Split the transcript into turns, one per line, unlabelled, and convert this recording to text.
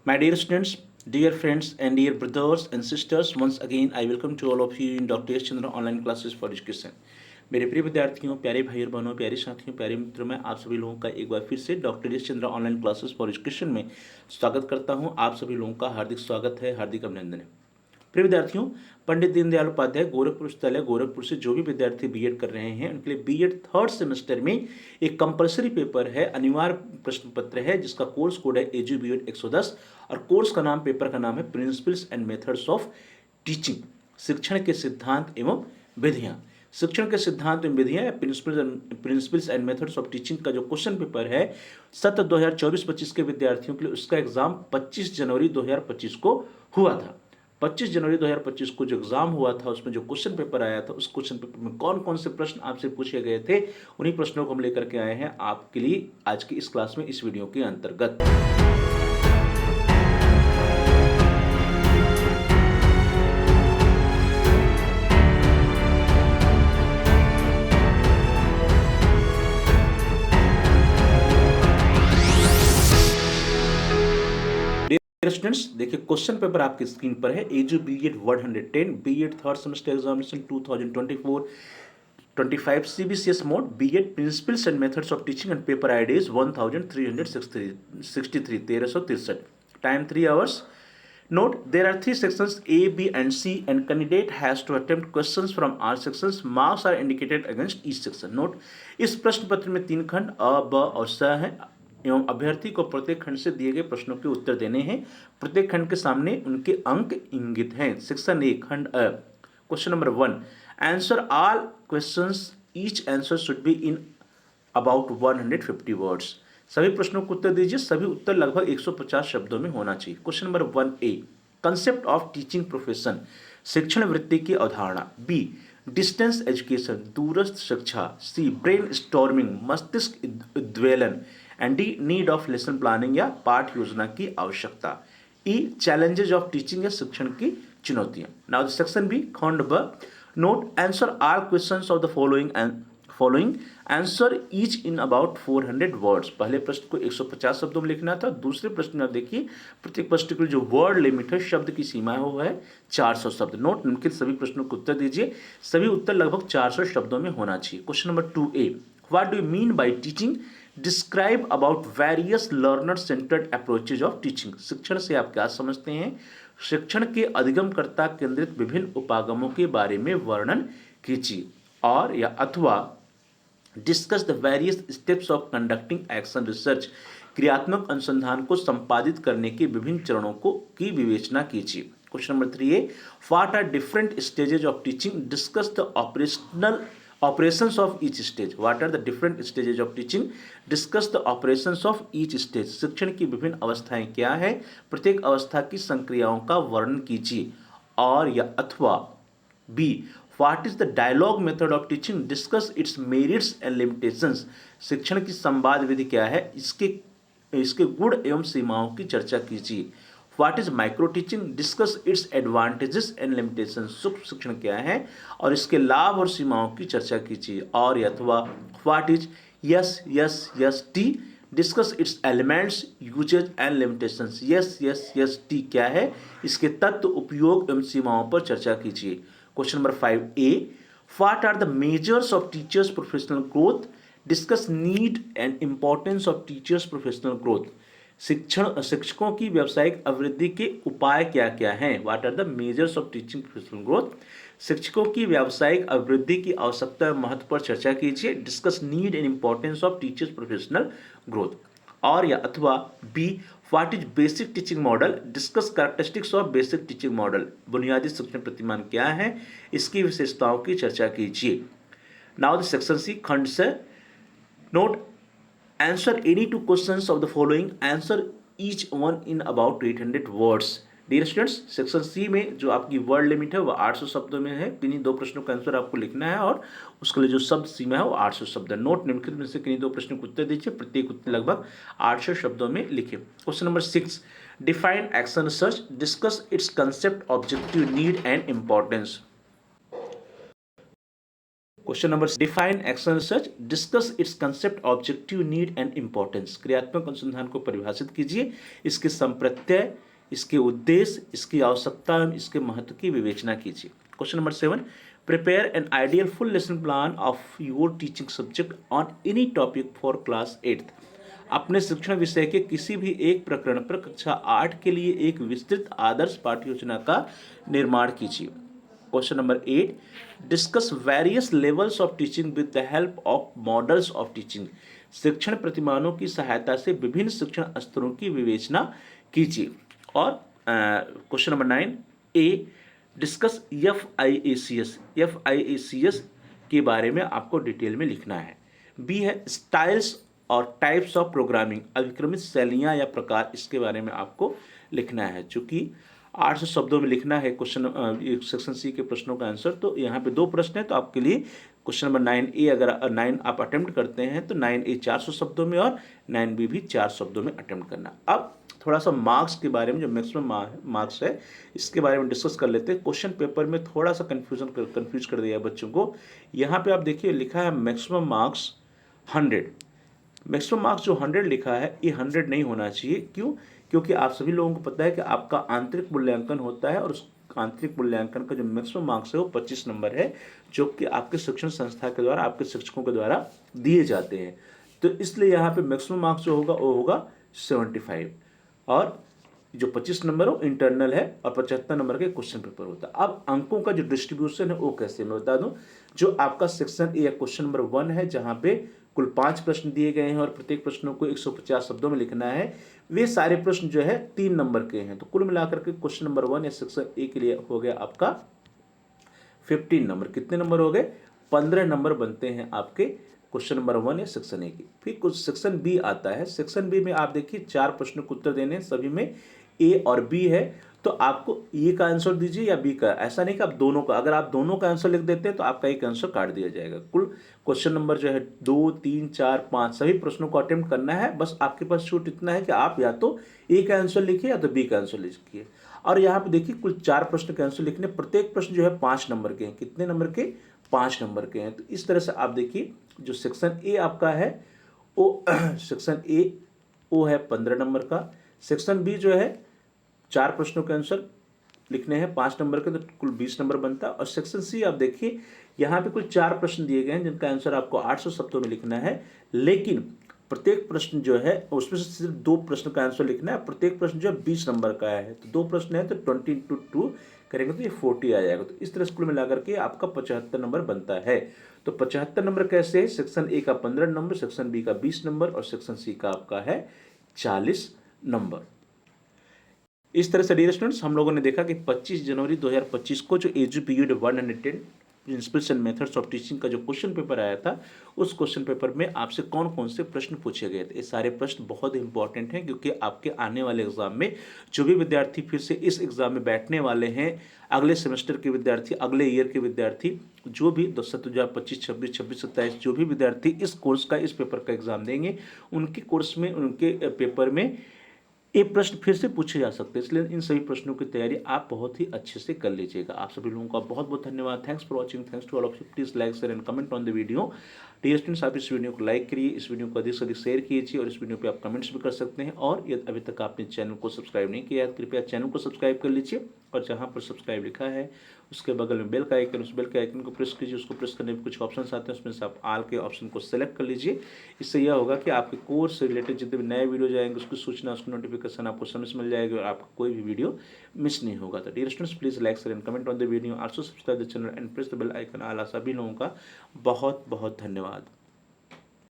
My dear students, dear friends, and dear brothers and sisters, once again I welcome to all of you in Dr. S. Chandra online classes for education. मेरे प्रिय विद्यार्थियों, प्यारे भाई और बहनों, प्यारे साथियों, प्यारे मित्रों, मैं आप सभी लोगों का एक बार फिर से doctor S Chandra online classes for education में स्वागत करता हूं। आप सभी लोगों का हार्दिक स्वागत है, हार्दिक अभिनंदन है। प्रिय विद्यार्थियों, पंडित दीनदयाल उपाध्याय गोरखपुर विश्वविद्यालय गोरखपुर से जो भी विद्यार्थी बीएड कर रहे हैं उनके लिए बीएड थर्ड सेमेस्टर में एक कंपलसरी पेपर है, अनिवार्य प्रश्न पत्र है, जिसका कोर्स कोड है एजू बीएड 110 और कोर्स का नाम, पेपर का नाम है principles and methods of teaching, शिक्षण के सिद्धांत एवं विधियां। शिक्षण के सिद्धांत एवं विधियां या principles and methods of teaching का जो क्वेश्चन पेपर है सत्र 2024-25 के विद्यार्थियों के लिए, उसका एग्जाम 25 जनवरी 2025 को हुआ था। 25 जनवरी 2025 को जो एग्जाम हुआ था उसमें जो क्वेश्चन पेपर आया था, उस क्वेश्चन पेपर में कौन कौन से प्रश्न आपसे पूछे गए थे, उन्हीं प्रश्नों को हम लेकर के आए हैं आपके लिए आज की इस क्लास में, इस वीडियो के अंतर्गत। स्टूडेंट्स देखिए, क्वेश्चन पेपर आपकी स्क्रीन पर है। Edu BEd 110 BEd third semester examination 2024-25 CBCS mode BEd principles and methods of teaching and paper ID is 1363 1363। Time 3 hours. Note, there are 3 sections A, B and C and candidate has to attempt questions from all sections. Marks are indicated against each section. Note, इस प्रश्न पत्र में 3 खंड अ, ब और स हैं एवं अभ्यर्थी को प्रत्येक खंड से दिए गए प्रश्नों के उत्तर देने हैं। प्रत्येक खंड के सामने उनके अंक इंगित हैं। सेक्शन ए, खंड अ, question number 1, answer all questions, each answer should be in about 150 words. सभी प्रश्नों को उत्तर दीजिए, सभी उत्तर लगभग 150 शब्दों में होना चाहिए। Question number 1A, concept of teaching profession, शिक्षण वृत्ति की अवधारणा। बी, डिस्टेंस एजुकेशन, दूरस्थ शिक्षा। सी, ब्रेन स्टॉर्मिंग, मस्तिष्क उद्वेलन। And D, need of lesson planning या पाठ योजना की आवश्यकता। ई, चैलेंजेज ऑफ टीचिंग या शिक्षण की चुनौतियां। नाउ द सेक्शन बी, खंड ब, note, answer all questions of the following answer each in about 400 words. पहले प्रश्न को 150 शब्दों में लिखना था। दूसरे प्रश्न में आप देखिए, प्रत्येक प्रश्न के लिए जो वर्ड लिमिट है, शब्द की सीमा है, वो है 400 शब्द। नोट, निम्नलिखित सभी प्रश्नों को उत्तर दीजिए, सभी उत्तर लगभग 400 शब्दों में होना चाहिए। Question number 2A, what do you mean by teaching, describe about various learner centred approaches of teaching. शिक्षण से आप क्या समझते हैं, शिक्षण के अधिगमकर्ता केंद्रित विभिन्न उपागमों के बारे में वर्णन कीजिए। और या अथवा discuss the various steps of conducting action research, क्रियात्मक अनुसंधान को संपादित करने के विभिन्न चरणों को की विवेचना कीजिए। Question number 3A, what are different stages of teaching, discuss the operations of each stage. What are the different stages of teaching? Discuss the operations of each stage. शिक्षण की विभिन्न अवस्थाएं क्या है, प्रत्येक अवस्था की संक्रियाओं का वर्णन कीजिए। और या अथवा B, what is the dialogue method of teaching, discuss its merits and limitations. शिक्षण की संवाद विधि क्या है, इसके गुण एवं सीमाओं की चर्चा कीजिए। What is micro teaching, discuss its advantages and limitations. सूक्ष्म शिक्षण क्या है और इसके लाभ और सीमाओं की चर्चा कीजिए। और अथवा what is S T, discuss its elements, uses and limitations. S T क्या है, इसके तत्व, उपयोग एवं सीमाओं पर चर्चा कीजिए। Question number 5A, what are the measures of teachers professional growth, discuss need and importance of teachers professional growth. शिक्षकों की व्यावसायिक अभिवृद्धि के उपाय क्या क्या हैं। What are the measures of teaching professional growth, शिक्षकों की व्यावसायिक अभिवृद्धि की आवश्यकता और महत्व पर चर्चा कीजिए। Discuss need and importance of teachers professional growth. और या अथवा B, what is basic teaching model, discuss characteristics of basic teaching model. बुनियादी शिक्षण प्रतिमान क्या है, इसकी विशेषताओं की चर्चा कीजिए। नाउ द सेक्शन सी, खंड से, note, answer any two questions of the following, answer each one in about 800 words. Dear students, section C में जो आपकी वर्ड लिमिट है वो 800 शब्दों में है। किन्हीं 2 प्रश्नों का आंसर आपको लिखना है और उसके लिए जो शब्द सीमा है वो 800 शब्द है। नोट, निम्नलिखित में से किन्हीं 2 प्रश्नों को उत्तर दीजिए, प्रत्येक उत्तर लगभग 800 शब्दों में लिखिए। Question number 6, define action research, discuss it's concept, objective, need and importance. Question number define action research, discuss it's concept, objective, need and importance. क्रियात्मक अनुसंधान को परिभाषित कीजिए, इसके संप्रत्यय, इसके उद्देश्य, इसकी आवश्यकता एवं इसके महत्व की विवेचना कीजिए। Question number 7, prepare an ideal full lesson plan of your teaching subject on any topic for class 8th। अपने शिक्षण विषय के किसी भी एक प्रकरण पर कक्षा 8 के लिए एक विस्तृत आदर्श पाठ्य योजना का निर्माण कीजिए। Question number 8, discuss various levels of teaching with the help of models of teaching. शिक्षण प्रतिमानों की सहायता से विभिन्न शिक्षण स्तरों की विवेचना कीजिए। और question number 9 A, discuss F I A C S के बारे में आपको डिटेल में लिखना है। बी है स्टाइल्स और टाइप्स ऑफ प्रोग्रामिंग, अभिक्रमित शैलियाँ या प्रकार, इसके बारे में आपको लिखना है। चूँकि 800 शब्दों में लिखना है क्वेश्चन सेक्शन सी के प्रश्नों का आंसर, तो यहाँ पे 2 प्रश्न है, तो आपके लिए क्वेश्चन नंबर 9A अगर 9 आप अटेम्प्ट करते हैं तो 9A 400 शब्दों में और 9B भी 4 शब्दों में अटेम्प्ट करना। अब थोड़ा सा मार्क्स के बारे में, जो मैक्सिमम मार्क्स है इसके बारे में डिस्कस कर लेते हैं। क्वेश्चन पेपर में थोड़ा सा कन्फ्यूज कर दिया है बच्चों को। यहाँ पे आप देखिए लिखा है मैक्सिमम मार्क्स 100। मैक्सिमम मार्क्स जो 100 लिखा है ये 100 नहीं होना चाहिए। क्यों? क्योंकि आप सभी लोगों को पता है कि आपका आंतरिक मूल्यांकन होता है और उस आंतरिक मूल्यांकन का जो मैक्सिमम मार्क्स है वो 25 नंबर है, जो कि आपके शिक्षण संस्था के द्वारा, आपके शिक्षकों के द्वारा दिए जाते हैं। तो इसलिए यहाँ पे मैक्सिमम मार्क्स जो होगा वो होगा 75, और जो 25 नंबर हो इंटरनल है और 75 नंबर के क्वेश्चन पेपर होता है। अब अंकों का जो डिस्ट्रीब्यूशन है वो कैसे, मैं बता दूं। जो आपका सेक्शन ए या क्वेश्चन नंबर 1 है, जहां पे कुल 5 प्रश्न दिए गए हैं और प्रत्येक प्रश्नों को 150 शब्दों में लिखना है, वे सारे प्रश्न जो है 3 नंबर के हैं। तो कुल मिलाकर के क्वेश्चन नंबर 1 या सेक्शन ए के लिए हो गया आपका 15 नंबर। कितने नंबर हो गए? 15 नंबर बनते हैं आपके क्वेश्चन नंबर 1 या सेक्शन ए की। फिर कुछ सेक्शन बी आता है। सेक्शन बी में आप देखिए 4 प्रश्नों के उत्तर देने, सभी में ए और बी है, तो आपको ए का आंसर दीजिए या बी का। ऐसा नहीं कि आप दोनों का, अगर आप दोनों का आंसर लिख देते हैं तो आपका एक आंसर काट दिया जाएगा। कुल क्वेश्चन नंबर जो है 2, 3, 4, 5 सभी प्रश्नों को अटेम्प्ट करना है। बस आपके पास छूट इतना है कि आप या तो ए का आंसर लिखिए या तो बी का आंसर लिखिए। और यहाँ पे देखिए कुल 4 प्रश्न के आंसर लिखने, प्रत्येक प्रश्न जो है 5 नंबर के हैं। कितने नंबर के? 5 नंबर के हैं। तो इस तरह से आप देखिए जो सेक्शन ए आपका है वो सेक्शन ए वो है 15 नंबर का। सेक्शन बी जो है 4 प्रश्नों के आंसर लिखने हैं 5 नंबर के, तो कुल 20 नंबर बनता है। और सेक्शन सी आप देखिए यहाँ पे कुल 4 प्रश्न दिए गए हैं जिनका आंसर आपको 800 शब्दों में लिखना है, लेकिन प्रत्येक प्रश्न जो है उसमें से सिर्फ 2 प्रश्न का आंसर लिखना है। प्रत्येक प्रश्न जो है 20 नंबर का है, तो 2 प्रश्न है तो 20 × 2 करेंगे तो ये 40 आ जाएगा। तो इस तरह से कुल मिलाकर के आपका 75 नंबर बनता है। तो 75 नंबर कैसे है? सेक्शन ए का 15 नंबर, सेक्शन बी का 20 नंबर और सेक्शन सी का आपका है 40 नंबर। इस तरह से डियर स्टूडेंट्स हम लोगों ने देखा कि 25 जनवरी 2025 को जो एजुपीयूड 110 principles and methods of teaching का जो क्वेश्चन पेपर आया था, उस क्वेश्चन पेपर में आपसे कौन कौन से प्रश्न पूछे गए थे। ये सारे प्रश्न बहुत इंपॉर्टेंट हैं, क्योंकि आपके आने वाले एग्जाम में जो भी विद्यार्थी फिर से इस एग्जाम में बैठने वाले हैं, अगले सेमेस्टर के विद्यार्थी, अगले ईयर के विद्यार्थी, जो भी 2025, 26, 27 जो भी विद्यार्थी इस कोर्स का, इस पेपर का एग्जाम देंगे, उनके कोर्स में, उनके पेपर में ये प्रश्न फिर से पूछे जा सकते हैं। इसलिए इन सभी प्रश्नों की तैयारी आप बहुत ही अच्छे से कर लीजिएगा। आप सभी लोगों का बहुत बहुत धन्यवाद। Thanks for watching. Thanks to all of you. Please like, share and comment on the video. Dear students, आप इस वीडियो को लाइक करिए, इस वीडियो को अधिक से अधिक शेयर कीजिए, और इस वीडियो पे आप कमेंट्स भी कर सकते हैं। और यदि अभी तक आपने चैनल को सब्सक्राइब नहीं किया है, कृपया चैनल को सब्सक्राइब कर लीजिए, और जहाँ पर सब्सक्राइब लिखा है उसके बगल में बेल का आइकन, उस बेल के आइकन को प्रेस कीजिए। उसको प्रेस करने में कुछ ऑप्शन आते हैं, उसमें से आप आल के ऑप्शन को सेलेक्ट कर लीजिए। इससे यह होगा कि आपके कोर्स से रिलेटेड जितने भी नए वीडियो जाएंगे उसकी सूचना, उसकी नोटिफिकेशन आपको समय से मिल जाएगी और आपका कोई भी वीडियो मिस नहीं होगा। तो dear students, please like, share and comment on the video, also subscribe the channel and press the bell icon. आला सभी लोगों का बहुत बहुत धन्यवाद।